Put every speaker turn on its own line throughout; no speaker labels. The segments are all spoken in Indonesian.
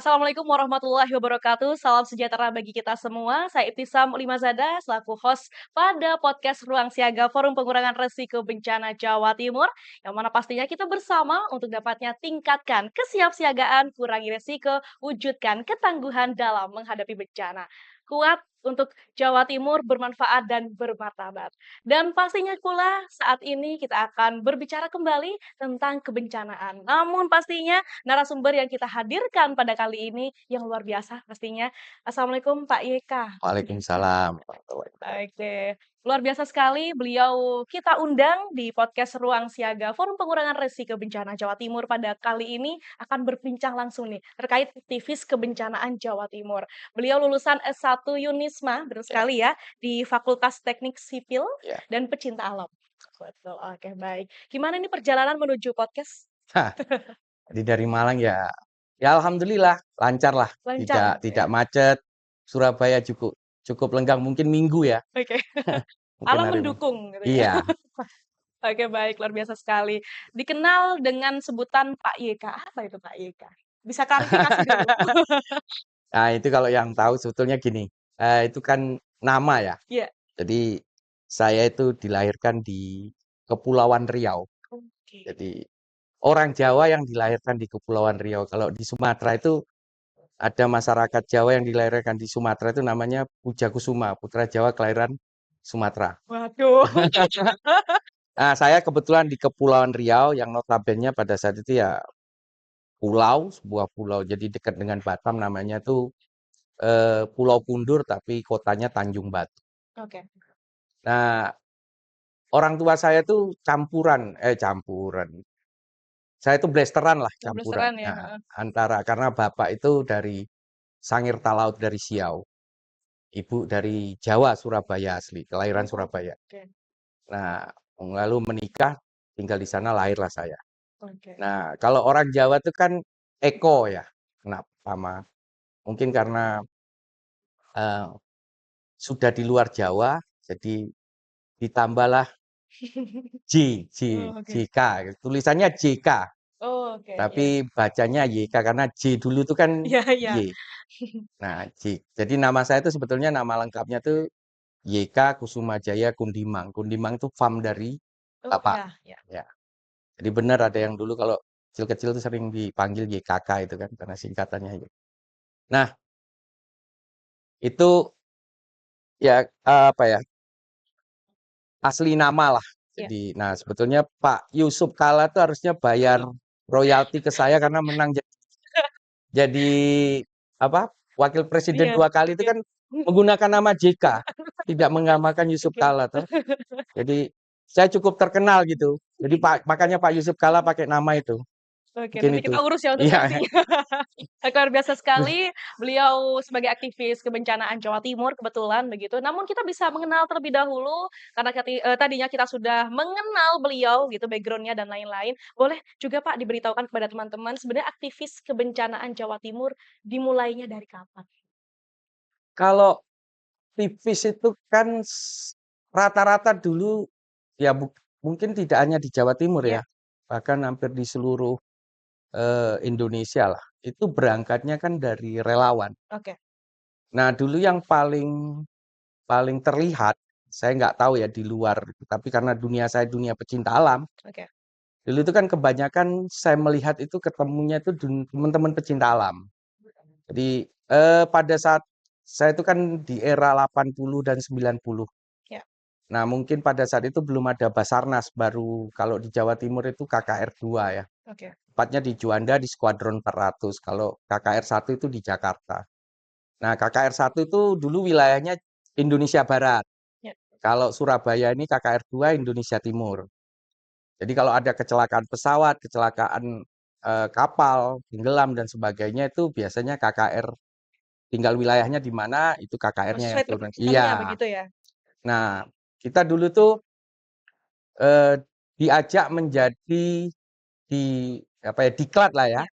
Assalamualaikum warahmatullahi wabarakatuh. Salam sejahtera bagi kita semua. Saya Ibtisam Ulimazada selaku host pada podcast Ruang Siaga Forum Pengurangan Resiko Bencana Jawa Timur, yang mana pastinya kita bersama untuk dapatnya tingkatkan kesiapsiagaan, kurangi resiko, wujudkan ketangguhan dalam menghadapi bencana. Kuat untuk Jawa Timur, bermanfaat dan bermartabat. Dan pastinya pula saat ini kita akan berbicara kembali tentang kebencanaan. Namun pastinya narasumber yang kita hadirkan pada kali ini yang luar biasa pastinya. Assalamualaikum Pak YK.
Waalaikumsalam warahmatullahi wabarakatuh.
Oke, luar biasa sekali beliau kita undang di podcast Ruang Siaga Forum Pengurangan Risiko Bencana Jawa Timur pada kali ini akan berbincang langsung nih terkait aktivis kebencanaan Jawa Timur. Beliau lulusan S1 Yunisma, betul
Ya,
sekali ya, di Fakultas Teknik Sipil
ya.
dan Pecinta Alam. Betul, oke baik. Gimana nih perjalanan menuju podcast?
Jadi dari Malang ya alhamdulillah lancar lah,
Lancar?
tidak
Ya,
macet. Surabaya cukup cukup lenggang, mungkin Minggu ya,
oke.
mungkin
Alam
hari Minggu.
mendukung gitu ya.
Iya.
Oke baik, luar biasa sekali. Dikenal dengan sebutan Pak YK. Apa itu Pak YK? Bisa klarifikasi dulu.
Nah, itu kalau yang tahu sebetulnya gini, itu kan nama ya.
Iya.
Jadi saya itu dilahirkan di Kepulauan Riau.
Oke.
Jadi orang Jawa yang dilahirkan di Kepulauan Riau. Kalau di Sumatera itu ada masyarakat Jawa yang dilahirkan di Sumatera itu namanya Puja Kusuma, putra Jawa kelahiran Sumatera.
Waduh.
Nah, saya kebetulan di Kepulauan Riau yang notabene pada saat itu ya pulau, sebuah pulau. Jadi dekat dengan Batam namanya tuh Pulau Kundur tapi kotanya Tanjung Batu.
Oke.
Nah, orang tua saya tuh campuran. Saya itu blasteran lah campuran.
Blasteran ya.
Nah,
Heeh.
antara karena bapak itu dari Sangir Talaut dari Siau, ibu dari Jawa Surabaya asli, kelahiran
Oh,
Surabaya.
oke.
Nah, lalu menikah, tinggal di sana lahirlah saya.
Oke.
Nah, kalau orang Jawa itu kan Eko ya, kenapa sama? Mungkin karena eh, sudah di luar Jawa, jadi ditambahlah
Oh, oke.
JK, tulisannya JK,
Oh, oke.
tapi
Ya.
bacanya YK karena J dulu itu kan
Iya, iya.
Y. Nah, J. Jadi nama saya itu sebetulnya nama lengkapnya tuh YK Kusuma Jaya Kundimang. Kundimang itu farm dari
Oh,
bapak.
ya, ya.
Ya. Jadi benar ada yang dulu kalau kecil-kecil tuh sering dipanggil YKK itu kan karena singkatannya itu. Nah, itu ya apa ya? Asli nama lah.
Ya.
Jadi, nah sebetulnya Pak Yusuf Kala tuh harusnya bayar royalti ke saya karena menang jadi apa? Wakil presiden
Iya.
2 kali itu
Iya.
kan menggunakan nama JK, tidak menggamakan Yusuf
Oke.
Kala tuh. Jadi saya cukup terkenal gitu. Jadi makanya Pak Yusuf Kala pakai nama itu.
Oke,
Mungkin
nanti
itu.
kita urus ya untuk
Iya.
sanksinya. Luar biasa sekali, beliau sebagai aktivis kebencanaan Jawa Timur kebetulan begitu. Namun kita bisa mengenal terlebih dahulu karena tadinya kita sudah mengenal beliau gitu background-nya dan lain-lain. Boleh juga Pak diberitahukan kepada teman-teman sebenarnya aktivis kebencanaan Jawa Timur dimulainya dari kapan?
Kalau tipis itu kan rata-rata dulu ya mungkin tidak hanya di Jawa Timur
Iya,
ya, bahkan hampir di seluruh Indonesia lah. Itu berangkatnya kan dari relawan.
oke.
Nah, dulu yang paling paling terlihat, saya nggak tahu ya di luar, tapi karena dunia saya dunia pecinta alam,
Oke.
dulu itu kan kebanyakan saya melihat itu ketemunya itu teman-teman pecinta alam. Jadi pada saat saya itu kan di era 80 dan 90.
Ya,
Nah, mungkin pada saat itu belum ada Basarnas, baru kalau di Jawa Timur itu KKR 2 ya.
oke.
Tepatnya di Juanda di Skuadron 400. Kalau KKR 1 itu di Jakarta. Nah, KKR 1 itu dulu wilayahnya Indonesia Barat.
Ya.
Kalau Surabaya ini KKR 2 Indonesia Timur. Jadi kalau ada kecelakaan pesawat, kecelakaan kapal, tenggelam dan sebagainya itu biasanya KKR tinggal wilayahnya di mana itu
Oh,
KKR-nya yang
sesuai
turun.
temanya
Iya.
begitu ya?
Nah, kita dulu tuh eh, diajak menjadi di apa ya diklat lah ya
Ya.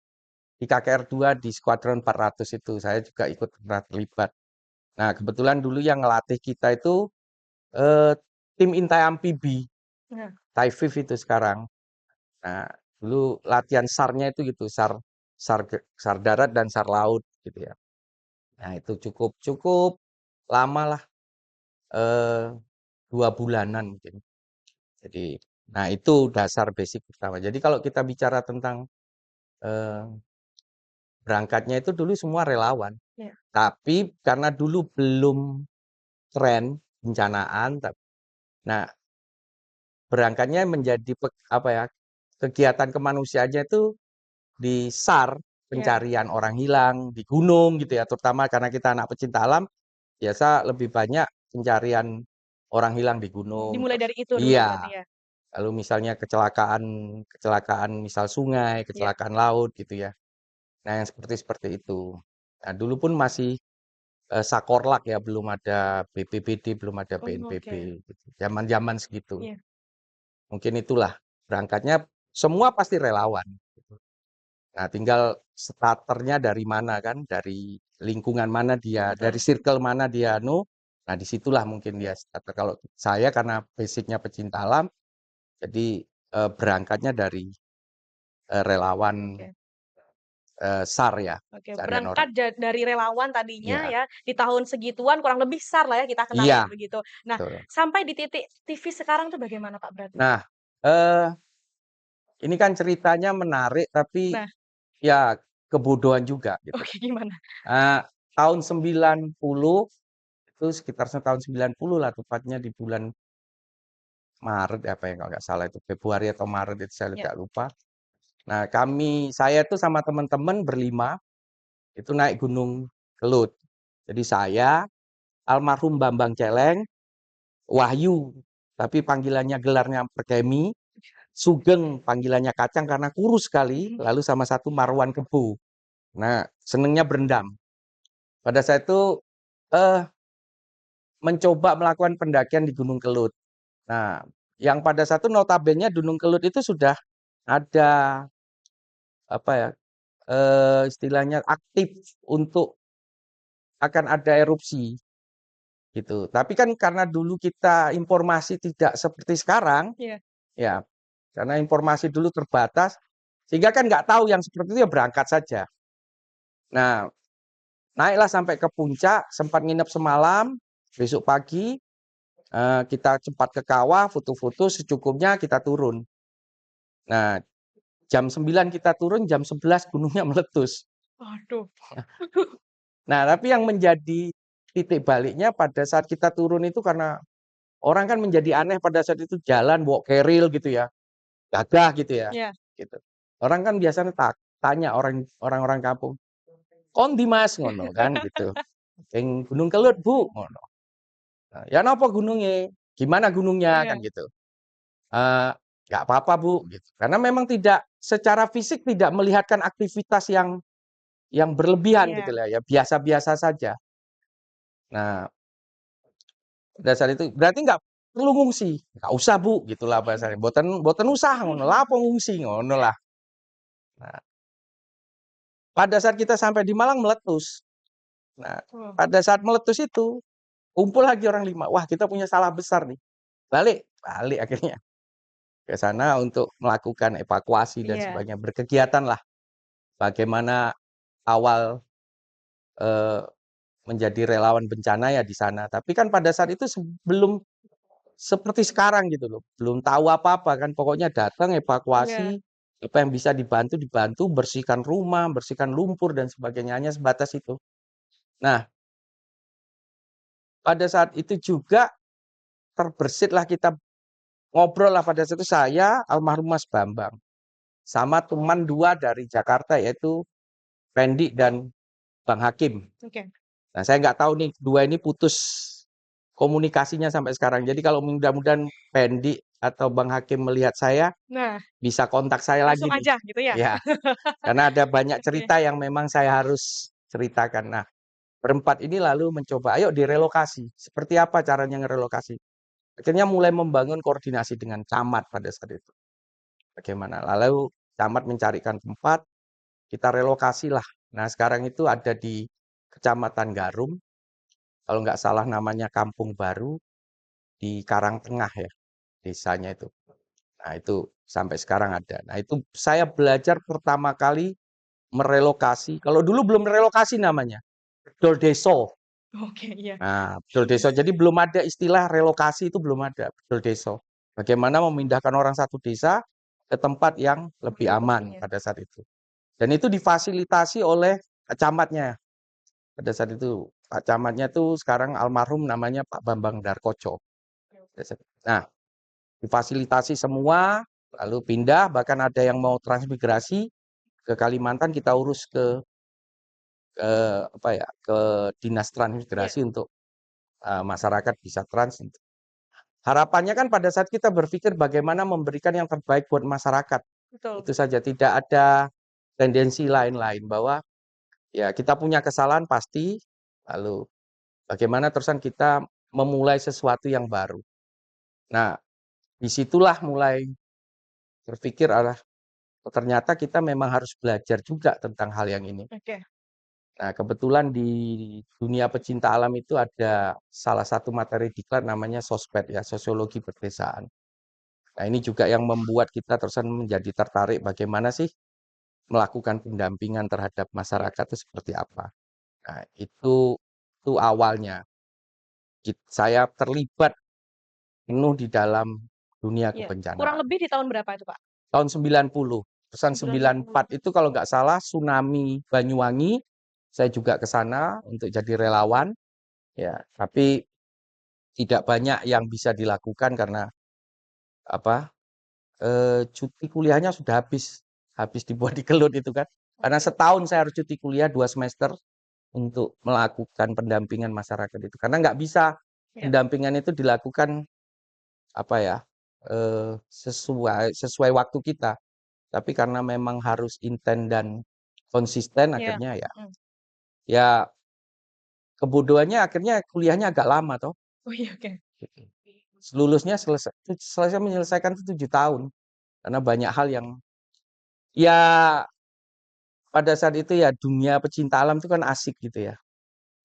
di KKR 2 di Skuadron 400 itu saya juga ikut pernah terlibat. Nah, kebetulan dulu yang ngelatih kita itu eh, tim Intai Amfibi,
Nah,
Taifif itu sekarang. Nah, dulu latihan SAR-nya itu gitu, SAR SAR darat dan SAR laut gitu ya. Nah itu cukup cukup lama lah, eee, 2 bulanan mungkin. Jadi, nah itu dasar basic pertama. Jadi kalau kita bicara tentang, eee, berangkatnya itu dulu semua relawan,
Iya.
tapi karena dulu belum tren bencanaan nah berangkatnya menjadi apa ya, kegiatan kemanusiaannya itu di SAR,
Iya.
pencarian orang hilang di gunung gitu ya, terutama karena kita anak pecinta alam, biasa lebih banyak pencarian orang hilang di gunung,
Dimulai
terus
dari itu dulu
iya,
berarti ya?
lalu misalnya kecelakaan kecelakaan misal sungai,
Iya.
kecelakaan laut gitu ya. Nah yang seperti itu. Nah dulu pun masih, Sakorlak ya, belum ada BPBD, belum ada
Oh,
BNPB
oke.
gitu, zaman-zaman segitu.
Iya.
Mungkin itulah berangkatnya semua pasti relawan gitu. Nah, tinggal starternya dari mana kan, dari lingkungan mana dia, dari
Betul.
circle mana dia nah disitulah mungkin dia
Iya.
starter. Kalau saya karena basicnya pecinta alam, jadi berangkatnya dari relawan
Oke.
SAR ya,
Oke,
pencarian orang.
berangkat dari relawan tadinya
Iya,
ya, di tahun segituan kurang lebih SAR lah ya kita
iya,
kenalnya begitu. Nah,
betul.
sampai di titik TV sekarang tuh bagaimana Pak berarti?
Nah, eh, ini kan ceritanya menarik, tapi
Nah,
ya kebodohan juga gitu.
oke gimana?
Eh, tahun 90 itu sekitar tahun 90 lah, tepatnya di bulan Maret apa ya kalau nggak salah itu Februari atau Maret itu saya
Ya.
agak lupa. Nah saya tuh sama teman-teman berlima itu naik Gunung Kelut. Jadi saya, almarhum Bambang Celeng, Wahyu, tapi panggilannya gelarnya Perkemi, Sugeng panggilannya Kacang karena kurus sekali,
Mhm.
lalu sama satu Marwan Kebu. Nah senengnya berendam. Pada saat itu eh, mencoba melakukan pendakian di Gunung Kelut. Nah yang pada satu notabene Gunung Kelut itu sudah ada apa ya, istilahnya aktif untuk akan ada erupsi, gitu. Tapi kan karena dulu kita informasi tidak seperti sekarang,
Iya.
ya karena informasi dulu terbatas, sehingga kan nggak tahu yang seperti itu ya berangkat saja. Nah, naiklah sampai ke puncak, sempat nginep semalam, besok pagi, kita cepat ke kawah, foto-foto secukupnya kita turun. Nah, jam 9 kita turun, jam 11 gunungnya meletus.
Waduh.
Nah, tapi yang menjadi titik baliknya pada saat kita turun itu karena orang kan menjadi aneh pada saat itu jalan bawa keril gitu ya, gagah gitu ya,
Iya.
gitu. Orang kan biasanya tanya orang-orang kampung, "Kondi Mas?" ngono kan gitu. "Ing Gunung Kelut, Bu," ngono. Nah, "Ya napa gunungnya? Gimana gunungnya?" Kan
Iya.
gitu. Eee, "Nggak apa-apa, Bu," gitu. Karena memang tidak secara fisik tidak melihatkan aktivitas yang berlebihan gitu
Iya.
lah ya, biasa-biasa saja. Nah pada saat itu, "Berarti nggak perlu ngungsi?" "Nggak usah Bu," gitulah bahasanya, "Mboten mboten usah ngono, lha apa ngungsi?" Ngono lah. Nah, pada saat kita sampai di Malang meletus. Nah,
Oh,
pada saat meletus itu, kumpul lagi orang 5, "Wah kita punya salah besar nih." Balik, balik akhirnya ke sana untuk melakukan evakuasi dan
iya.
sebagainya, berkegiatan lah. Bagaimana awal, eee, menjadi relawan bencana ya di sana. Tapi kan pada saat itu sebelum seperti sekarang gitu loh, belum tahu apa-apa kan, pokoknya datang
Iya.
evakuasi, apa yang bisa dibantu dibantu, bersihkan rumah, bersihkan lumpur dan sebagainya, hanya sebatas itu. Nah, pada saat itu juga terbesitlah kita ngobrol lah pada saat itu saya, almarhum Mas Bambang, sama teman 2 dari Jakarta yaitu Fendi dan Bang Hakim.
Oke.
Nah, saya nggak tahu nih 2 ini putus komunikasinya sampai sekarang. Jadi kalau mudah-mudahan Fendi atau Bang Hakim melihat saya,
Nah,
bisa kontak saya
langsung
lagi nih.
aja gitu ya?
Ya, karena ada banyak
Oke.
cerita yang memang saya harus ceritakan. Nah, berempat ini lalu mencoba, "Ayo direlokasi." Seperti apa caranya ngerelokasi? Akhirnya mulai membangun koordinasi dengan camat pada saat itu. Bagaimana? Lalu camat mencarikan tempat, kita relokasi lah. Nah, sekarang itu ada di Kecamatan Garum, kalau nggak salah namanya Kampung Baru, di Karangtengah ya, desanya itu. Nah, itu sampai sekarang ada. Nah, itu saya belajar pertama kali merelokasi. Kalau dulu belum relokasi namanya, bedol deso.
Oke, iya.
Nah, bedol deso. Jadi belum ada istilah relokasi, itu belum ada, bedol deso. Bagaimana memindahkan orang satu desa ke tempat yang lebih aman
Iya.
pada saat itu. Dan itu difasilitasi oleh camatnya. Pada saat itu, Pak Camatnya tuh sekarang almarhum namanya Pak Bambang Darkoco. Nah, difasilitasi semua, lalu pindah, bahkan ada yang mau transmigrasi ke Kalimantan, kita urus ke apa ya, ke dinas
Iya.
transmigrasi untuk masyarakat bisa trans. Harapannya kan pada saat kita berpikir bagaimana memberikan yang terbaik buat masyarakat.
Betul.
Itu saja, tidak ada tendensi lain-lain bahwa ya kita punya kesalahan pasti, lalu bagaimana terusan kita memulai sesuatu yang baru. Nah, disitulah mulai berpikir arah ternyata kita memang harus belajar juga tentang hal yang ini.
Oke.
Nah, kebetulan di dunia pecinta alam itu ada salah satu materi diklat namanya sosped ya, sosiologi perdesaan. Nah, ini juga yang membuat kita terusan menjadi tertarik bagaimana sih melakukan pendampingan terhadap masyarakat itu seperti apa. Nah, itu awalnya. Saya terlibat penuh di dalam dunia
Iya. Kurang
kebencanaan.
lebih di tahun berapa itu, Pak?
Tahun 90, terusan
90.
94 itu kalau nggak salah tsunami Banyuwangi, saya juga ke sana untuk jadi relawan, ya. Tapi tidak banyak yang bisa dilakukan karena apa? Cuti kuliahnya sudah habis dibuat di kelut itu kan. Karena
Oke.
setahun saya harus cuti kuliah 2 semester untuk melakukan pendampingan masyarakat itu. Karena nggak bisa
Iya.
pendampingan itu dilakukan apa ya? Sesuai waktu kita. Tapi karena memang harus intent dan konsisten
Iya.
akhirnya ya
Mhm.
ya kebodohannya akhirnya kuliahnya agak lama toh,
Oh iya, oke.
gitu. Lulusnya selesai menyelesaikan itu 7 tahun, karena banyak hal yang ya pada saat itu ya dunia pecinta alam itu kan asik gitu ya.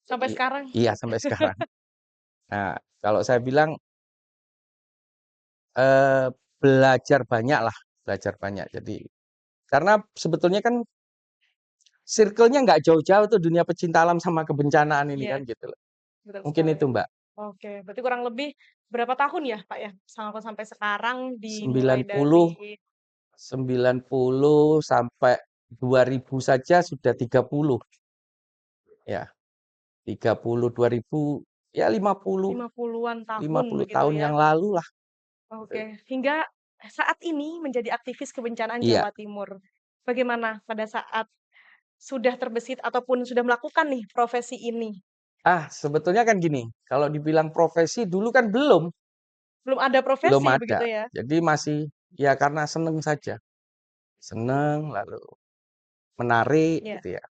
Sampai
I
sekarang?
iya sampai sekarang. Nah, kalau saya bilang, belajar banyak lah, belajar banyak. Jadi karena sebetulnya kan circle-nya nggak jauh-jauh tuh dunia pecinta alam sama kebencanaan ini
Iya,
kan gitu loh.
betul
Mungkin
sekali.
itu Mbak,
Oke, berarti kurang lebih berapa tahun ya, Pak, ya? Sampai sekarang dimulai
sembilan
dari
puluh 90 sampai 2000 saja sudah 30 ya, 30 2000 ya 50
50-an tahun
50
begitu
tahun
ya?
yang lalu lah.
Oke, hingga saat ini menjadi aktivis kebencanaan
Iya.
Jawa Timur. Bagaimana pada saat sudah terbesit ataupun sudah melakukan nih profesi ini?
Sebetulnya kan gini, kalau dibilang profesi dulu kan
Belum ada
belum
profesi
ada.
begitu ya?
Jadi masih ya karena seneng saja. Seneng lalu menarik
Iya,
gitu ya.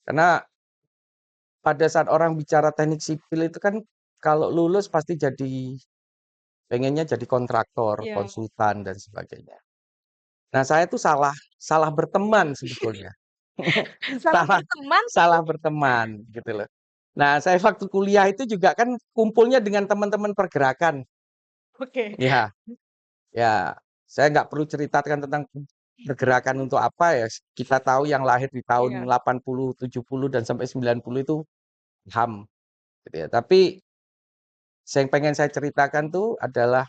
Karena pada saat orang bicara teknik sipil itu kan kalau lulus pasti pengennya jadi kontraktor,
iya.
konsultan dan sebagainya. Nah, saya tuh salah salah berteman sebetulnya.
Salah
Salah
berteman tapi
salah berteman gitu loh. Nah, saya waktu kuliah itu juga kan kumpulnya dengan teman-teman pergerakan.
oke,
Ya, ya, saya nggak perlu ceritakan tentang pergerakan untuk apa ya. Kita tahu yang lahir di tahun
iya,
80, 70 dan sampai 90 itu HAM gitu ya. Tapi yang pengen saya ceritakan tuh adalah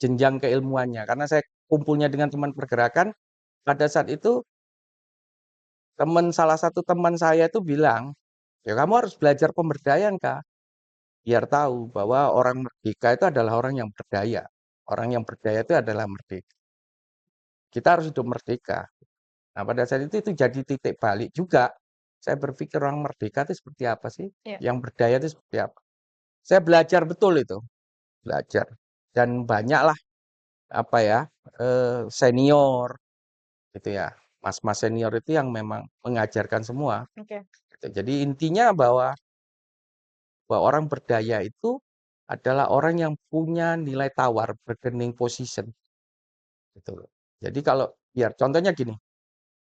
jenjang keilmuannya karena saya kumpulnya dengan teman pergerakan pada saat itu salah satu teman saya itu bilang, "Ya kamu harus belajar pemberdayaan, Kak, biar tahu bahwa orang merdeka itu adalah orang yang berdaya. Orang yang berdaya itu adalah merdeka. Kita harus hidup merdeka." Nah, pada saat itu jadi titik balik juga. Saya berpikir orang merdeka itu seperti apa sih?
iya,
Yang berdaya itu seperti apa? Saya belajar betul itu, belajar. Dan banyaklah apa ya, senior gitu ya, mas-mas senior itu yang memang mengajarkan semua,
oke,
gitu. Jadi intinya bahwa orang berdaya itu adalah orang yang punya nilai tawar, bargaining position, gitu loh. Jadi kalau biar contohnya gini,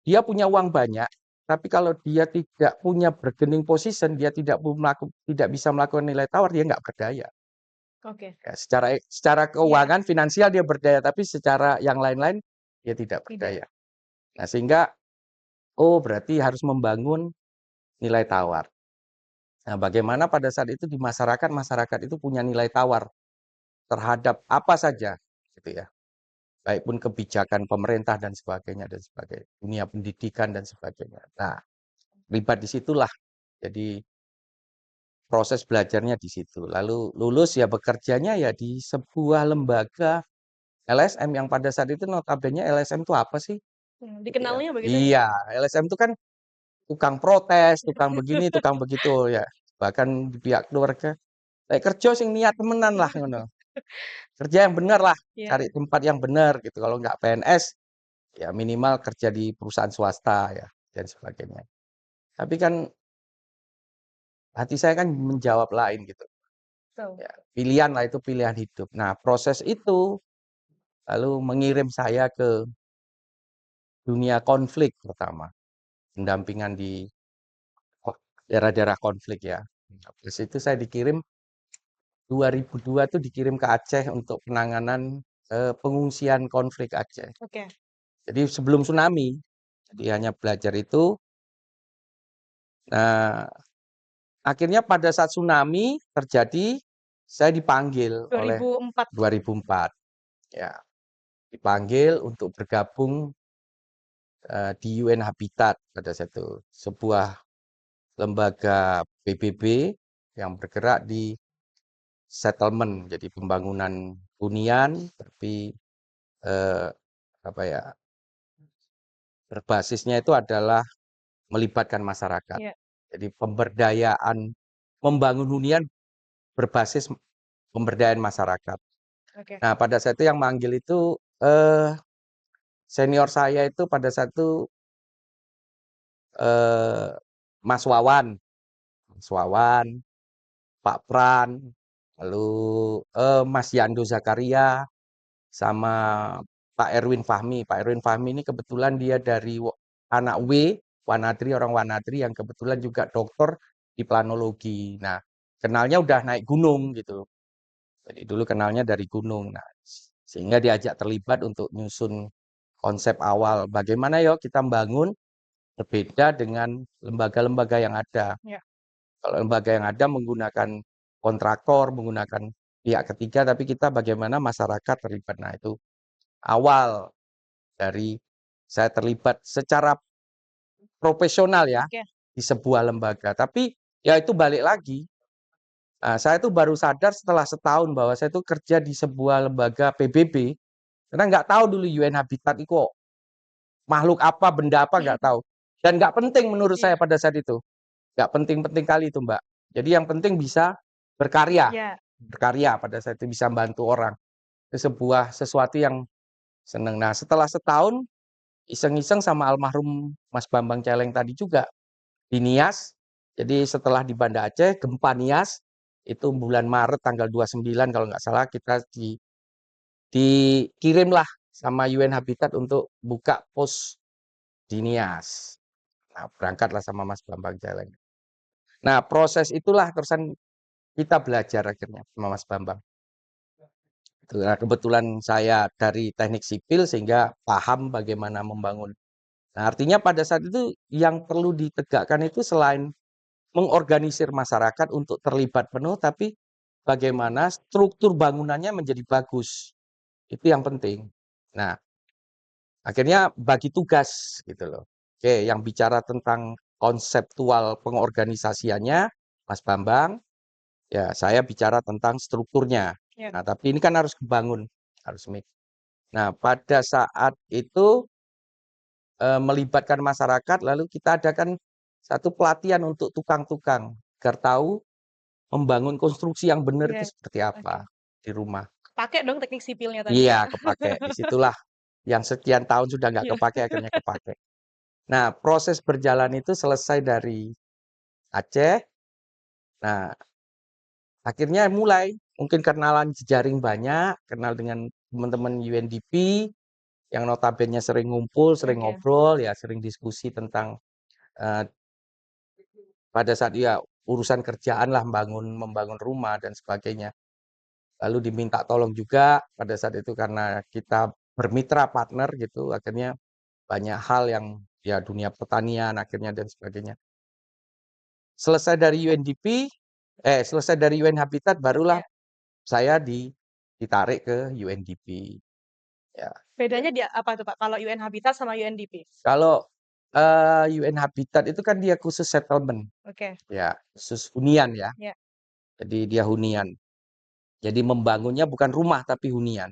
dia punya uang banyak, tapi kalau dia tidak punya bargaining position, dia tidak bisa melakukan nilai tawar, dia nggak berdaya.
oke,
Ya, secara
iya,
keuangan finansial dia berdaya, tapi secara yang lain-lain dia tidak
tidak,
berdaya. Nah, sehingga oh berarti harus membangun nilai tawar. Nah, bagaimana pada saat itu di masyarakat, masyarakat itu punya nilai tawar terhadap apa saja, gitu ya. Baik pun kebijakan pemerintah dan sebagainya, dunia pendidikan dan sebagainya. Nah, terlibat di situlah. Jadi proses belajarnya di situ. Lalu lulus ya bekerjanya ya di sebuah lembaga LSM yang pada saat itu notabene LSM itu apa sih? Gitu ya.
Dikenalnya begitu ya?
Iya, LSM itu kan tukang protes, tukang begini, tukang begitu ya. Bahkan di pihak keluarga, "Lek kerja sing niat temenan lah," ngono. "Kerja yang bener lah,
Iya,
cari tempat yang bener," gitu. Kalau nggak PNS, ya minimal kerja di perusahaan swasta ya, dan sebagainya. Tapi kan hati saya kan menjawab lain gitu,
betul.
ya pilihan lah itu pilihan hidup. Nah, proses itu lalu mengirim saya ke dunia konflik pertama, pendampingan di daerah-daerah konflik ya. Habis itu saya dikirim 2002 tuh dikirim ke Aceh untuk penanganan, pengungsian konflik Aceh.
Oke.
Jadi sebelum tsunami, jadi hanya belajar itu. Nah, akhirnya pada saat tsunami terjadi, saya dipanggil oleh
2004.
2004, ya, dipanggil untuk bergabung, di UN Habitat pada saat itu, sebuah lembaga PBB yang bergerak di settlement, jadi pembangunan hunian, tapi, eee, apa ya, berbasisnya itu adalah melibatkan masyarakat.
Iya,
Jadi pemberdayaan membangun hunian berbasis pemberdayaan masyarakat.
oke.
Nah, pada saat itu yang manggil itu, senior saya itu pada saat itu, eee, Mas Wawan, Mas Wawan, Pak Pran, lalu, Mas Yando Zakaria, sama Pak Erwin Fahmi. Pak Erwin Fahmi ini kebetulan dia dari anak Wanadri, orang Wanadri yang kebetulan juga dokter di planologi. Nah, kenalnya udah naik gunung gitu. Jadi dulu kenalnya dari gunung. Nah, sehingga diajak terlibat untuk nyusun konsep awal. Bagaimana yuk kita bangun berbeda dengan lembaga-lembaga yang ada.
Iya,
Kalau lembaga yang ada menggunakan kontraktor, menggunakan pihak ketiga, tapi kita bagaimana masyarakat terlibat. Nah, itu awal dari saya terlibat secara profesional ya
oke.
di sebuah lembaga. Tapi ya itu balik lagi. Nah, saya tuh baru sadar setelah setahun bahwa saya itu kerja di sebuah lembaga PBB. Karena nggak tahu dulu UN Habitat itu kok makhluk apa, benda apa nggak tahu. Dan nggak penting menurut
Iya,
saya pada saat itu. Nggak penting-penting kali itu Mbak. Jadi yang penting bisa berkarya.
iya,
Berkarya pada saat itu bisa membantu orang. Itu sebuah sesuatu yang seneng. Nah setelah setahun iseng-iseng sama almarhum Mas Bambang Celeng tadi juga di Nias. Jadi setelah di Banda Aceh, gempa Nias, itu bulan Maret tanggal 29 kalau nggak salah kita dikirimlah sama UN Habitat untuk buka pos di Nias. Nah, berangkatlah sama Mas Bambang Celeng. Nah, proses itulah terusan kita belajar akhirnya sama Mas Bambang. Nah, kebetulan saya dari teknik sipil sehingga paham bagaimana membangun. Nah, artinya pada saat itu yang perlu ditegakkan itu selain mengorganisir masyarakat untuk terlibat penuh, tapi bagaimana struktur bangunannya menjadi bagus. Itu yang penting. Nah, akhirnya bagi tugas gitu loh. Oke, yang bicara tentang konseptual pengorganisasiannya Mas Bambang, ya saya bicara tentang strukturnya.
iya,
Nah, tapi ini kan harus kebangun, harus mix. Nah, pada saat itu melibatkan masyarakat, lalu kita adakan satu pelatihan untuk tukang-tukang agar tahu membangun konstruksi yang benar
iya.
itu seperti
Oke.
apa di rumah.
Pakai dong teknik sipilnya tadi
Iya,
ya?
kepakai. Disitulah yang sekian tahun sudah nggak
Iya.
kepakai, akhirnya kepakai. Nah, proses berjalan itu selesai dari Aceh. Nah, akhirnya mulai mungkin kenalan jejaring banyak, kenal dengan teman-teman UNDP yang notabene sering ngumpul, sering
Oke.
ngobrol, ya sering diskusi tentang eh, pada saat ya urusan kerjaan lah, membangun rumah dan sebagainya. Lalu diminta tolong juga pada saat itu karena kita bermitra partner gitu, akhirnya banyak hal yang ya dunia pertanian akhirnya dan sebagainya. Selesai dari selesai dari UN Habitat barulah
Ya.
saya ditarik ke UNDP. Ya.
Bedanya dia apa tuh Pak? Kalau UN Habitat sama UNDP?
Kalau UN Habitat itu kan dia khusus settlement,
Oke.
ya khusus hunian ya.
Ya.
Jadi dia hunian. Jadi membangunnya bukan rumah tapi hunian.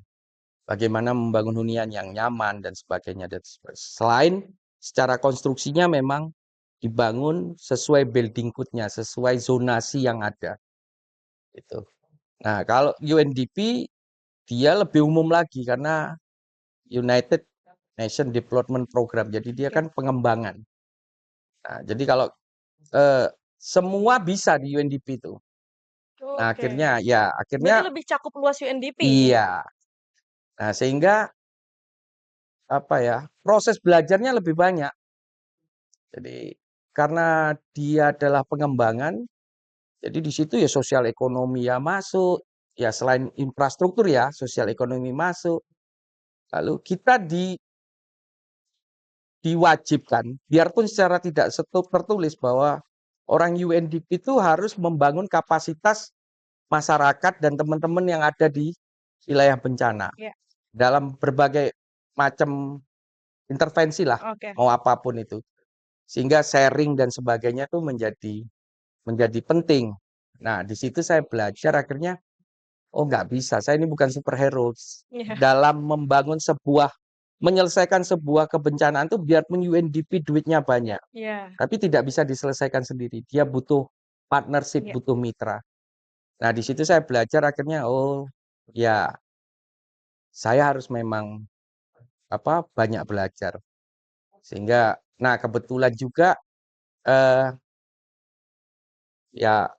Bagaimana membangun hunian yang nyaman dan sebagainya. Selain secara konstruksinya memang dibangun sesuai building code-nya, sesuai zonasi yang ada. Itu. Nah, kalau UNDP dia lebih umum lagi karena United Nation Development Program. Jadi dia
Oke.
kan pengembangan. Nah, jadi kalau semua bisa di UNDP itu. Nah,
Oke. Berarti
akhirnya
lebih cakup luas UNDP ini ya?
iya. Nah, sehingga apa ya, proses belajarnya lebih banyak. Jadi karena dia adalah pengembangan, jadi di situ ya sosial ekonomi ya masuk, ya selain infrastruktur ya, sosial ekonomi masuk. Lalu kita diwajibkan, biarpun secara tidak tertulis bahwa orang UNDP itu harus membangun kapasitas masyarakat dan teman-teman yang ada di wilayah bencana
Ya.
dalam berbagai macam intervensi lah,
Oke.
mau apapun itu. Sehingga sharing dan sebagainya itu menjadi penting. Nah, di situ saya belajar akhirnya, oh nggak bisa, saya ini bukan superhero.
Iya.
Dalam menyelesaikan sebuah kebencanaan itu biarpun UNDP duitnya banyak,
Iya.
tapi tidak bisa diselesaikan sendiri. Dia butuh partnership,
Iya.
butuh mitra. Nah, di situ saya belajar akhirnya, oh ya saya harus memang banyak belajar. Sehingga, nah kebetulan juga eh, ya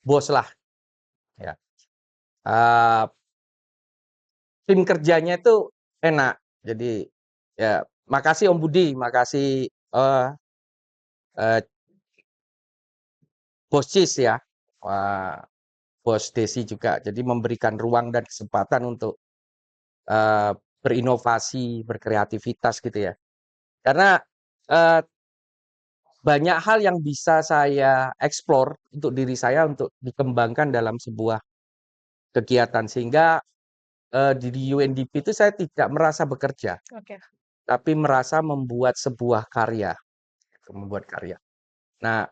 bos lah ya. Eh, tim kerjanya itu enak. Jadi ya makasih Om Budi, makasih eh, Bos Cis ya. Wah, Bos Desi juga. Jadi memberikan ruang dan kesempatan untuk eh, berinovasi, berkreativitas gitu ya. Karena eh, banyak hal yang bisa saya eksplor untuk diri saya untuk dikembangkan dalam sebuah kegiatan sehingga di UNDP itu saya tidak merasa bekerja,
Oke.
tapi merasa membuat sebuah karya, membuat karya. Nah,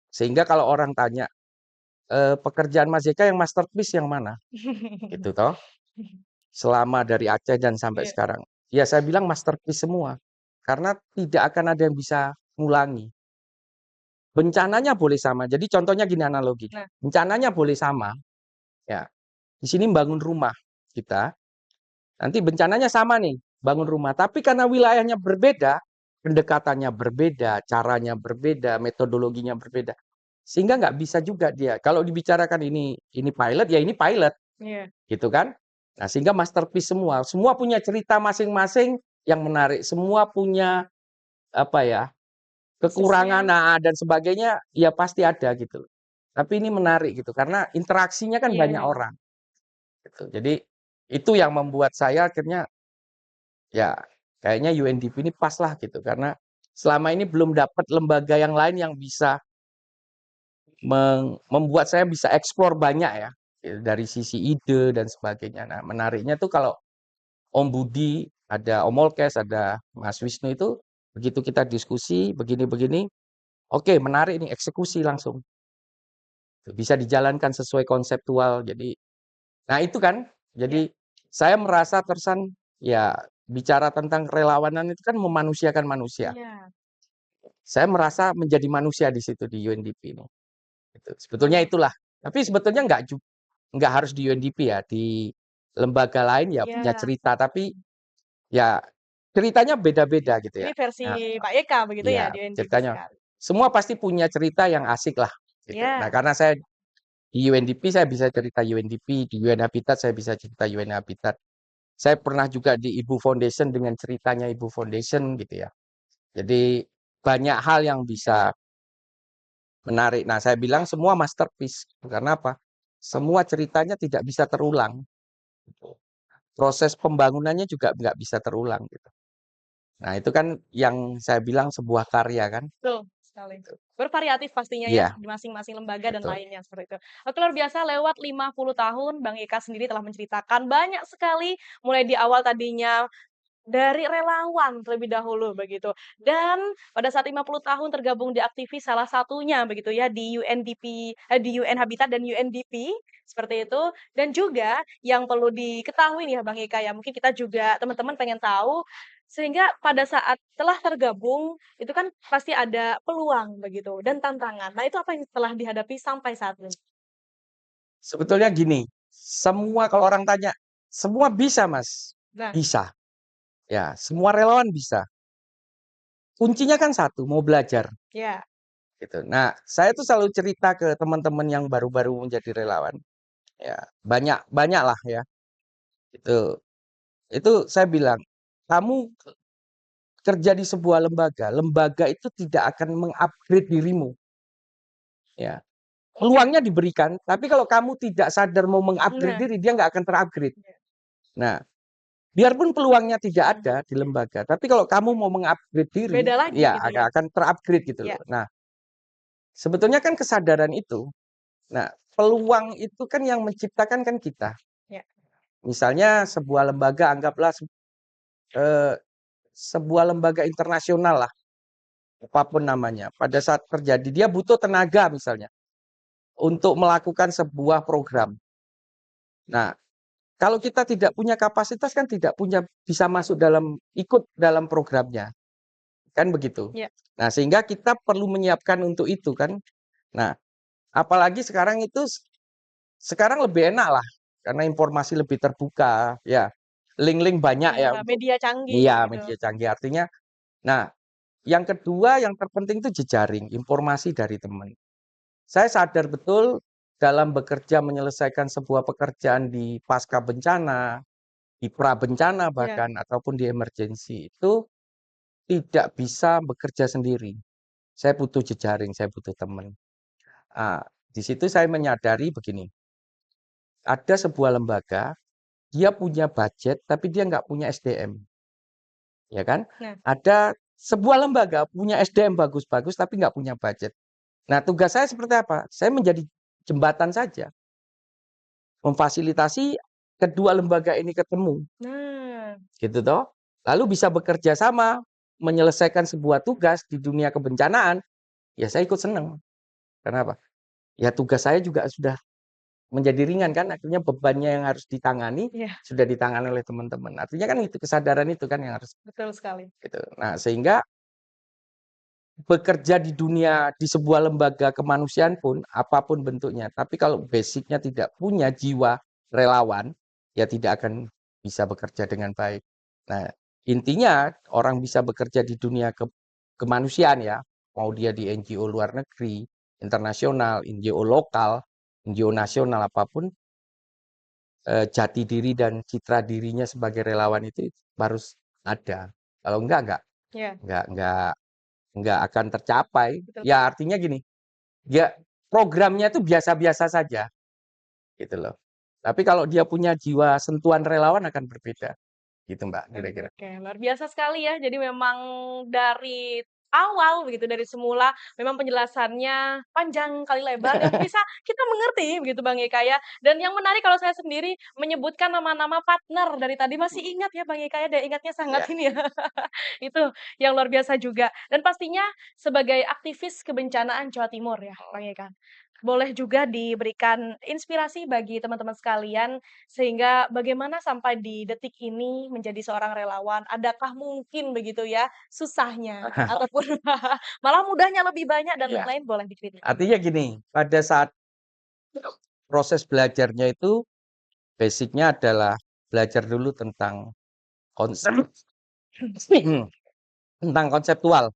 sehingga kalau orang tanya, pekerjaan Mas Jeka yang masterpiece yang mana? Gitu toh. Selama dari Aceh dan sampai
Iya.
sekarang. Ya saya bilang masterpiece semua. Karena tidak akan ada yang bisa ngulangi. Bencananya boleh sama. Jadi contohnya gini analoginya.
Nah.
Bencananya boleh sama. Ya. Di sini bangun rumah kita. Nanti bencananya sama nih, bangun rumah. Tapi karena wilayahnya berbeda, pendekatannya berbeda, caranya berbeda, metodologinya berbeda. Sehingga nggak bisa juga dia. Kalau dibicarakan ini pilot, ya ini pilot.
Iya.
Gitu kan. Nah, sehingga masterpiece semua. Semua punya cerita masing-masing yang menarik. Semua punya kekurangan
Khususnya.
dan sebagainya, ya pasti ada gitu. Tapi ini menarik gitu karena interaksinya kan
Iya,
banyak
iya.
orang. Gitu. Jadi itu yang membuat saya akhirnya ya kayaknya UNDP ini pas lah gitu karena selama ini belum dapat lembaga yang lain yang bisa membuat saya bisa eksplor banyak ya dari sisi ide dan sebagainya. Nah, menariknya tuh kalau Om Budi, ada Om Olkes, ada Mas Wisnu itu begitu kita diskusi begini-begini, oke menarik nih eksekusi langsung. Bisa dijalankan sesuai konseptual. Jadi, nah itu kan,
Iya.
jadi saya merasa tersan ya bicara tentang relawanan itu kan memanusiakan manusia.
Iya.
Saya merasa menjadi manusia di situ di UNDP ini. Gitu. Sebetulnya itulah. Tapi sebetulnya nggak harus di UNDP ya, di lembaga lain ya punya
Iya.
cerita, tapi ya ceritanya beda-beda gitu
Ini
ya.
versi
Nah,
Pak Eka begitu ya
iya
di UNDP
ceritanya.
sekali.
Semua pasti punya cerita yang asik lah gitu. Nah,
Iya.
karena saya di UNDP saya bisa cerita UNDP, di UN Habitat saya bisa cerita UN Habitat. Saya pernah juga di Ibu Foundation dengan ceritanya Ibu Foundation gitu ya. Jadi banyak hal yang bisa menarik. Nah, saya bilang semua masterpiece. Karena apa? Semua ceritanya tidak bisa terulang. Gitu. Proses pembangunannya juga nggak bisa terulang gitu. Nah, itu kan yang saya bilang sebuah karya kan.
Betul sekali. Bervariatif pastinya ya,
Iya,
di masing-masing lembaga dan
betul.
lainnya, seperti itu. Oke, luar biasa lewat 50 tahun Bang Eka sendiri telah menceritakan banyak sekali, mulai di awal tadinya dari relawan terlebih dahulu begitu. Dan pada saat 50 tahun tergabung di aktivis salah satunya begitu ya di di UN Habitat dan UNDP seperti itu. Dan juga yang perlu diketahui nih ya Bang Eka ya, mungkin kita juga teman-teman pengen tahu sehingga pada saat telah tergabung itu kan pasti ada peluang begitu dan tantangan. Nah, itu apa yang telah dihadapi sampai saat ini?
Sebetulnya gini, semua kalau orang tanya, semua bisa, Mas.
Nah,
Bisa. Ya, semua relawan bisa. Kuncinya kan satu, mau belajar
ya,
gitu. Nah, saya tuh selalu cerita ke teman-teman yang baru-baru menjadi relawan. Ya, banyak lah ya. Itu saya bilang, kamu kerja di sebuah lembaga, lembaga itu tidak akan mengupgrade dirimu. Ya, peluangnya diberikan, tapi kalau kamu tidak sadar mau mengupgrade
nah,
diri, dia nggak akan terupgrade. Nah, biarpun peluangnya tidak
mhm,
ada di lembaga, tapi kalau kamu mau mengupgrade diri,
beda lagi
ya
gitu ya?
akan terupgrade gitu
Ya,
loh. Nah, sebetulnya kan kesadaran itu, nah peluang itu kan yang menciptakan kan kita.
ya,
Misalnya sebuah lembaga, anggaplah eh, sebuah lembaga internasional lah, apapun namanya. Pada saat terjadi, dia butuh tenaga misalnya untuk melakukan sebuah program. Nah, kalau kita tidak punya kapasitas kan tidak punya bisa masuk dalam ikut dalam programnya. Kan begitu.
ya.
Nah, sehingga kita perlu menyiapkan untuk itu kan. Nah, apalagi sekarang itu sekarang lebih enak lah karena informasi lebih terbuka ya. Link-link banyak ya
Iya,
untuk
media canggih
iya
gitu.
media canggih artinya. Nah, yang kedua yang terpenting itu jejaring informasi dari teman. Saya sadar betul dalam bekerja menyelesaikan sebuah pekerjaan di pasca bencana, di pra bencana
Iya,
bahkan ataupun di emergensi itu tidak bisa bekerja sendiri. Saya butuh jejaring, saya butuh teman. Ah, di situ saya menyadari begini, ada sebuah lembaga, dia punya budget tapi dia nggak punya SDM, ya kan?
nah,
Ada sebuah lembaga punya SDM bagus-bagus tapi nggak punya budget. Nah, tugas saya seperti apa? Saya menjadi jembatan saja, memfasilitasi kedua lembaga ini ketemu,
nah,
gitu toh. Lalu bisa bekerja sama, menyelesaikan sebuah tugas di dunia kebencanaan, ya saya ikut senang. Kenapa? Ya tugas saya juga sudah menjadi ringan kan, akhirnya bebannya yang harus ditangani,
iya,
sudah ditangani oleh teman-teman. Artinya kan itu kesadaran itu kan yang harus
betul sekali.
gitu. Nah, sehingga bekerja di dunia di sebuah lembaga kemanusiaan pun apapun bentuknya, tapi kalau basicnya tidak punya jiwa relawan, ya tidak akan bisa bekerja dengan baik. Nah, intinya orang bisa bekerja di dunia kemanusiaan ya, mau dia di NGO luar negeri, internasional, NGO lokal, NGO nasional apapun, jati diri dan citra dirinya sebagai relawan itu harus ada. Kalau enggak
Iya,
enggak enggak enggak akan tercapai.
betul.
Ya artinya gini, ya programnya itu biasa-biasa saja gitu loh. Tapi kalau dia punya jiwa sentuhan relawan akan berbeda. Gitu Mbak, kira-kira.
Oke, luar biasa sekali ya. Jadi memang dari awal begitu, dari semula memang penjelasannya panjang kali lebar yang bisa kita mengerti begitu Bang Eka ya. Dan yang menarik kalau saya sendiri menyebutkan nama-nama partner dari tadi masih ingat ya Bang Eka ya, dan ingatnya sangat
Ya.
ini ya. Itu yang luar biasa juga. Dan pastinya sebagai aktivis kebencanaan Jawa Timur ya Bang Eka. Boleh juga diberikan inspirasi bagi teman-teman sekalian sehingga bagaimana sampai di detik ini menjadi seorang relawan, adakah mungkin begitu ya susahnya ataupun malah mudahnya lebih banyak dan
Ya.
lain-lain boleh diceritakan?
Artinya gini, pada saat proses belajarnya itu basicnya adalah belajar dulu tentang konsep tentang konseptual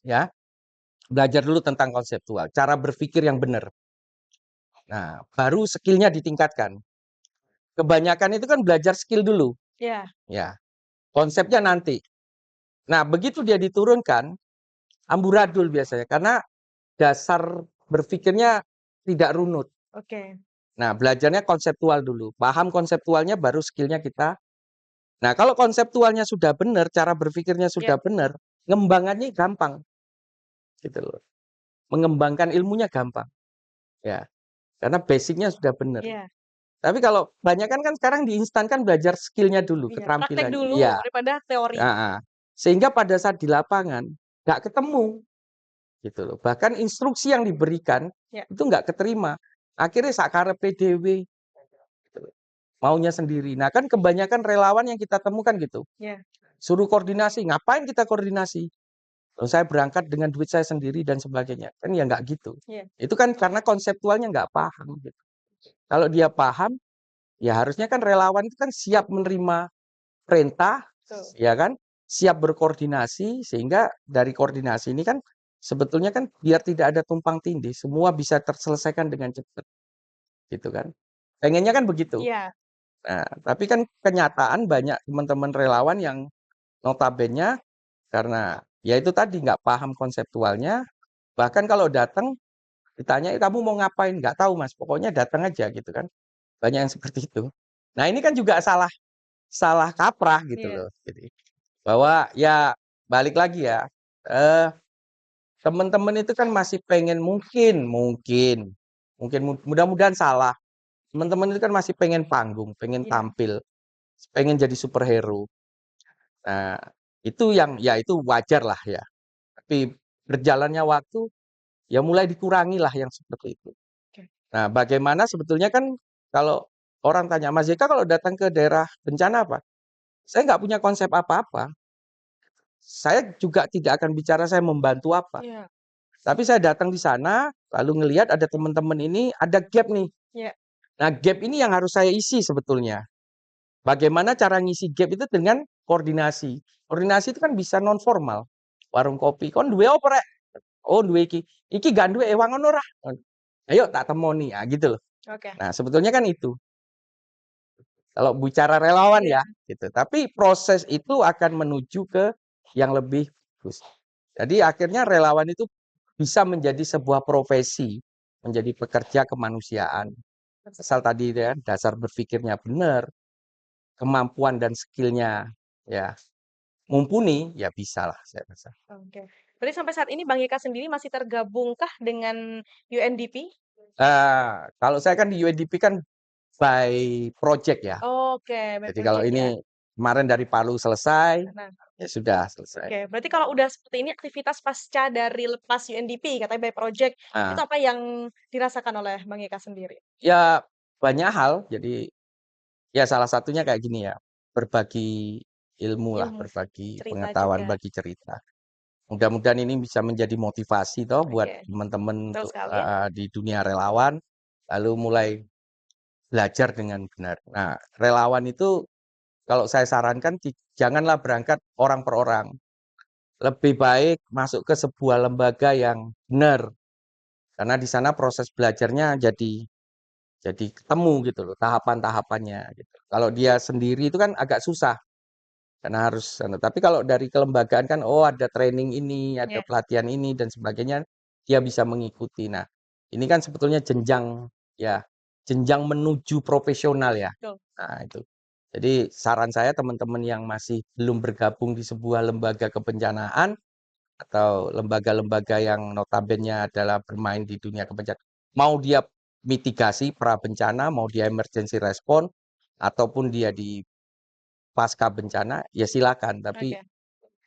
ya. Belajar dulu tentang konseptual, cara berpikir yang benar. Nah, baru skillnya ditingkatkan. Kebanyakan itu kan belajar skill dulu,
Ya,
ya. Konsepnya nanti. Nah, begitu dia diturunkan, amburadul biasanya karena dasar berpikirnya tidak runut.
oke.
Nah, belajarnya konseptual dulu. Paham konseptualnya baru skillnya kita Nah, kalau konseptualnya sudah benar, cara berpikirnya
Ya,
sudah benar, ngembangannya gampang, gitu loh. Mengembangkan ilmunya gampang, ya. Karena basicnya sudah benar.
iya,
Tapi kalau banyakan kan sekarang diinstankan belajar skill-nya dulu,
iya. Praktek
keterampilan.
dulu
Iya,
daripada teori.
heeh. Sehingga pada saat di lapangan nggak ketemu, gitu loh. Bahkan instruksi yang diberikan
Ya,
itu nggak keterima. Akhirnya sakarepe dhewe, gitu loh. Maunya sendiri. Nah, kan kebanyakan relawan yang kita temukan gitu.
ya,
Suruh koordinasi, ngapain kita koordinasi? Loh, saya berangkat dengan duit saya sendiri dan sebagainya. Kan ya nggak gitu.
ya.
Itu kan karena konseptualnya nggak paham gitu. Kalau dia paham, ya harusnya kan relawan itu kan siap menerima perintah,
Betul.
ya kan? Siap berkoordinasi sehingga dari koordinasi ini kan sebetulnya kan biar tidak ada tumpang tindih, semua bisa terselesaikan dengan cepat, gitu kan? Pengennya kan begitu.
Iya,
Nah, tapi kan kenyataan banyak teman-teman relawan yang notabene karena ya itu tadi nggak paham konseptualnya, bahkan kalau datang ditanya, "Eh, kamu mau ngapain?" "Nggak tahu Mas, pokoknya datang aja," gitu kan. Banyak yang seperti itu. Nah, ini kan juga salah salah kaprah gitu
iya,
loh. Jadi bahwa ya balik lagi ya, eee, teman-teman itu kan masih pengen mungkin mudah-mudahan salah. Teman-teman itu kan masih pengen panggung, pengen
iya.
tampil, pengen jadi superhero. Nah, itu yang ya itu wajar lah ya. Tapi berjalannya waktu, ya mulai dikurangi lah yang seperti itu.
Oke.
Nah, bagaimana sebetulnya kan kalau orang tanya, "Mas JK kalau datang ke daerah bencana apa?" Saya nggak punya konsep apa-apa. Saya juga tidak akan bicara saya membantu apa.
Iya,
Tapi saya datang di sana, lalu ngelihat ada teman-teman ini, ada gap nih.
iya.
Nah, gap ini yang harus saya isi sebetulnya. Bagaimana cara ngisi gap itu dengan koordinasi. Koordinasi itu kan bisa non formal. Warung kopi, kon duwe apa rek? Oh, duwe iki. Iki gak duwe ewang ngono ra. Ayo tak temoni, ah gitu loh.
Oke.
Nah, sebetulnya kan itu. Kalau bicara relawan
Iya,
ya, gitu. Tapi proses itu akan menuju ke yang lebih bagus. Jadi akhirnya relawan itu bisa menjadi sebuah profesi, menjadi pekerja kemanusiaan. Asal tadi ya dasar berpikirnya benar, kemampuan dan skillnya ya mumpuni, ya bisa lah saya rasa.
oke. Berarti sampai saat ini Bang Yeka sendiri masih tergabungkah dengan UNDP?
Kalau saya kan di UNDP kan by project ya.
Oke, by
Jadi kalau
project ya.
ini kemarin dari Palu selesai,
Nah,
ya sudah selesai.
oke. Berarti kalau udah seperti ini aktivitas pasca dari lepas UNDP katanya by project, itu
Nah,
apa yang dirasakan oleh Bang Yeka sendiri?
ya banyak hal, jadi ya salah satunya kayak gini ya, berbagi ilmu lah,
Ilmu,
berbagi
cerita
pengetahuan,
juga.
bagi cerita. Mudah-mudahan ini bisa menjadi motivasi toh buat
Oke,
teman-teman
betul
untuk
sekali ya.
di dunia relawan, lalu mulai belajar dengan benar. Nah, relawan itu kalau saya sarankan janganlah berangkat orang per orang. Lebih baik masuk ke sebuah lembaga yang benar, karena di sana proses belajarnya jadi ketemu gitu loh, tahapan-tahapannya gitu. Kalau dia sendiri itu kan agak susah. Karena harus tapi kalau dari kelembagaan kan, oh ada training ini, ada
Ya,
pelatihan ini dan sebagainya, dia bisa mengikuti. Nah, ini kan sebetulnya jenjang ya, jenjang menuju profesional ya.
betul.
Nah, itu. Jadi saran saya teman-teman yang masih belum bergabung di sebuah lembaga kebencanaan atau lembaga-lembaga yang notabene adalah bermain di dunia kebencanaan, mau dia mitigasi pra bencana, mau dia emergency response ataupun dia di pasca bencana, ya silakan, tapi
Oke.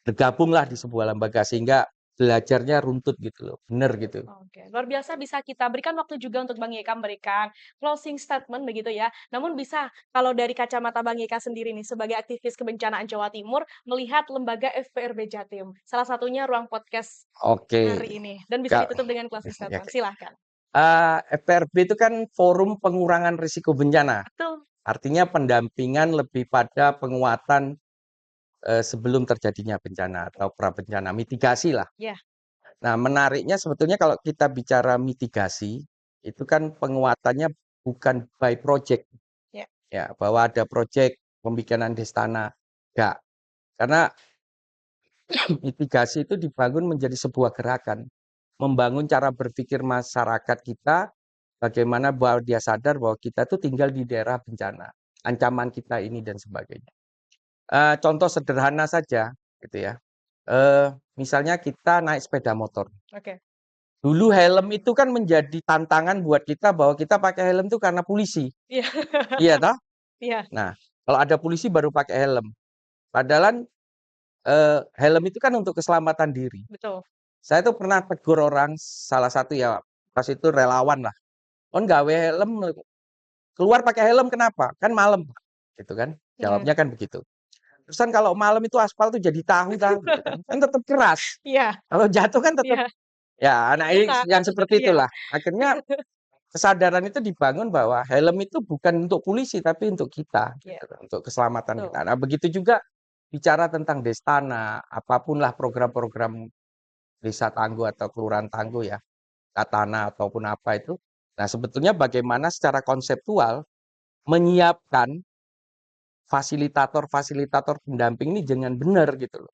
bergabunglah di sebuah lembaga sehingga belajarnya runtut gitu loh, bener gitu.
Oke, luar biasa bisa kita berikan waktu juga untuk Bang Yeka memberikan closing statement begitu ya. Namun bisa kalau dari kacamata Bang Yeka sendiri nih sebagai aktivis kebencanaan Jawa Timur melihat lembaga FPRB Jatim. Salah satunya ruang podcast
Oke,
hari ini dan bisa
Kak,
ditutup dengan closing
ya,
statement. Silahkan.
FPRB itu kan forum pengurangan risiko bencana.
Betul.
Artinya pendampingan lebih pada penguatan sebelum terjadinya bencana atau pra bencana, mitigasi lah.
Ya,
Nah, menariknya sebetulnya kalau kita bicara mitigasi, itu kan penguatannya bukan by project.
ya.
Ya, bahwa ada project pembikinan destana. Enggak. Karena mitigasi itu dibangun menjadi sebuah gerakan. Membangun cara berpikir masyarakat kita, bagaimana bahwa dia sadar bahwa kita tuh tinggal di daerah bencana. Ancaman kita ini dan sebagainya. contoh sederhana saja gitu ya, misalnya kita naik sepeda motor.
Oke.
Dulu helm itu kan menjadi tantangan buat kita bahwa kita pakai helm itu karena polisi,
Iya.
iya toh?
Iya,
Nah, kalau ada polisi baru pakai helm. Padahal kan, helm itu kan untuk keselamatan diri.
betul.
Saya tuh pernah tegur orang, salah satu ya, pas itu relawan lah, "Kon gawe helm, keluar pakai helm kenapa? Kan malam." Gitu kan,
Mhm.
jawabnya kan begitu. Terusan kalau malam itu aspal tuh jadi tahu-tahu gitu kan, kan tetap keras.
Iya,
Kalau jatuh kan tetap
iya,
ya, nah ini
retak.
yang seperti
Iya,
itulah. Akhirnya kesadaran itu dibangun bahwa helm itu bukan untuk polisi, tapi untuk kita,
iya,
gitu, untuk keselamatan
betul.
kita. Nah, begitu juga bicara tentang Destana, apapun lah program-program Desa Tangguh atau Kelurahan Tangguh ya, Katana ataupun apa itu. Nah, sebetulnya bagaimana secara konseptual menyiapkan fasilitator-fasilitator pendamping ini dengan benar gitu loh.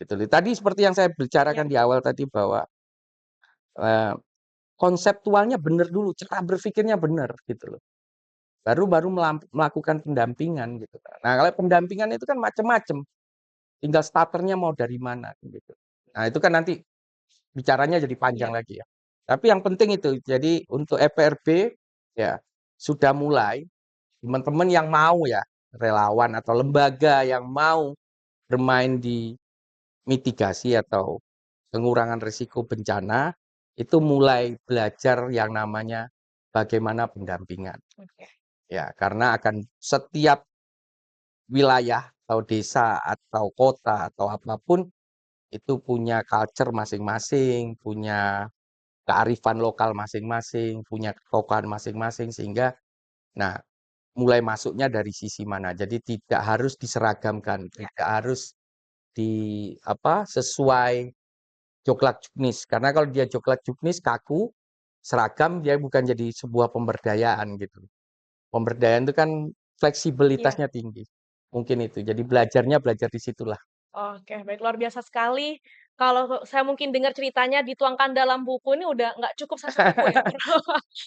Gitu loh. Tadi seperti yang saya
Iya,
bicarakan di awal tadi bahwa eh, konseptualnya benar dulu, cara berpikirnya benar gitu loh. Baru baru melakukan pendampingan gitu. Nah, kalau pendampingan itu kan macam-macam. Tinggal starternya mau dari mana gitu. Nah, itu kan nanti bicaranya jadi panjang
iya,
lagi ya. Tapi yang penting itu, jadi untuk EPRB ya sudah mulai teman-teman yang mau ya, relawan atau lembaga yang mau bermain di mitigasi atau pengurangan risiko bencana itu mulai belajar yang namanya bagaimana pendampingan.
oke.
Ya, karena akan setiap wilayah atau desa atau kota atau apapun itu punya culture masing-masing, punya kearifan lokal masing-masing, punya ketokohan masing-masing sehingga nah mulai masuknya dari sisi mana. Jadi tidak harus diseragamkan,
Ya,
tidak harus di apa sesuai joklak-juknis. Karena kalau dia joklak-juknis kaku, seragam dia bukan jadi sebuah pemberdayaan gitu. Pemberdayaan itu kan
iya.
fleksibilitasnya tinggi. Mungkin itu. Jadi belajarnya belajar di situlah.
Oke, baik luar biasa sekali. Kalau saya mungkin dengar ceritanya dituangkan dalam buku ini udah nggak cukup satu buku ya,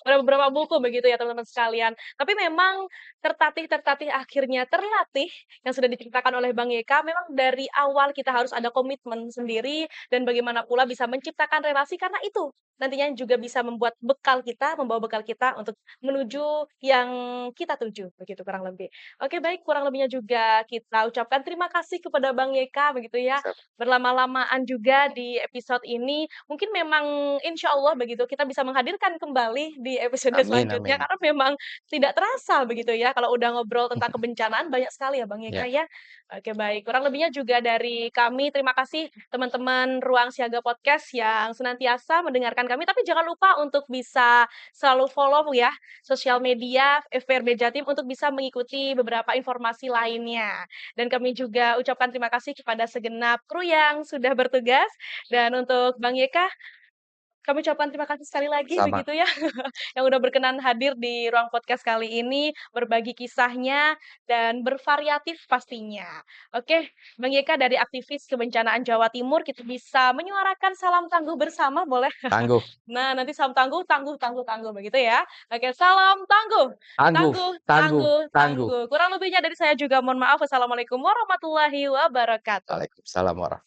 udah beberapa buku begitu ya teman-teman sekalian. Tapi memang tertatih-tertatih akhirnya terlatih yang sudah diceritakan oleh Bang Yeka, memang dari awal kita harus ada komitmen sendiri dan bagaimana pula bisa menciptakan relasi karena itu nantinya juga bisa membuat bekal kita, membawa bekal kita untuk menuju yang kita tuju, begitu kurang lebih. Oke baik, kurang lebihnya juga kita ucapkan terima kasih kepada Bang Yeka begitu ya, berlama-lamaan juga di episode ini. Mungkin memang insya Allah begitu kita bisa menghadirkan kembali di episode
Amin,
selanjutnya
amin.
karena memang tidak terasa begitu ya kalau udah ngobrol tentang kebencanaan banyak sekali ya Bang Yeka
Ya,
ya. Oke baik, kurang lebihnya juga dari kami terima kasih teman-teman Ruang Siaga Podcast yang senantiasa mendengarkan kami tapi jangan lupa untuk bisa selalu follow ya sosial media FPRB Jatim untuk bisa mengikuti beberapa informasi lainnya. Dan kami juga ucapkan terima kasih kepada segenap kru yang sudah bertugas. Dan untuk Bang Yeka, kami ucapkan terima kasih sekali lagi
sama.
begitu ya, yang udah berkenan hadir di ruang podcast kali ini, berbagi kisahnya, dan bervariatif pastinya. Oke, Bang Yeka dari aktivis kebencanaan Jawa Timur, kita bisa menyuarakan salam tangguh bersama, boleh?
Tangguh,
Nah, nanti salam tangguh, tangguh, tangguh, tangguh, begitu ya. Oke, salam tangguh,
tangguh,
tangguh,
tangguh,
tangguh,
tangguh.
tangguh. Kurang lebihnya dari saya juga mohon maaf. Wassalamualaikum warahmatullahi wabarakatuh.
Waalaikumsalam warahmatullahi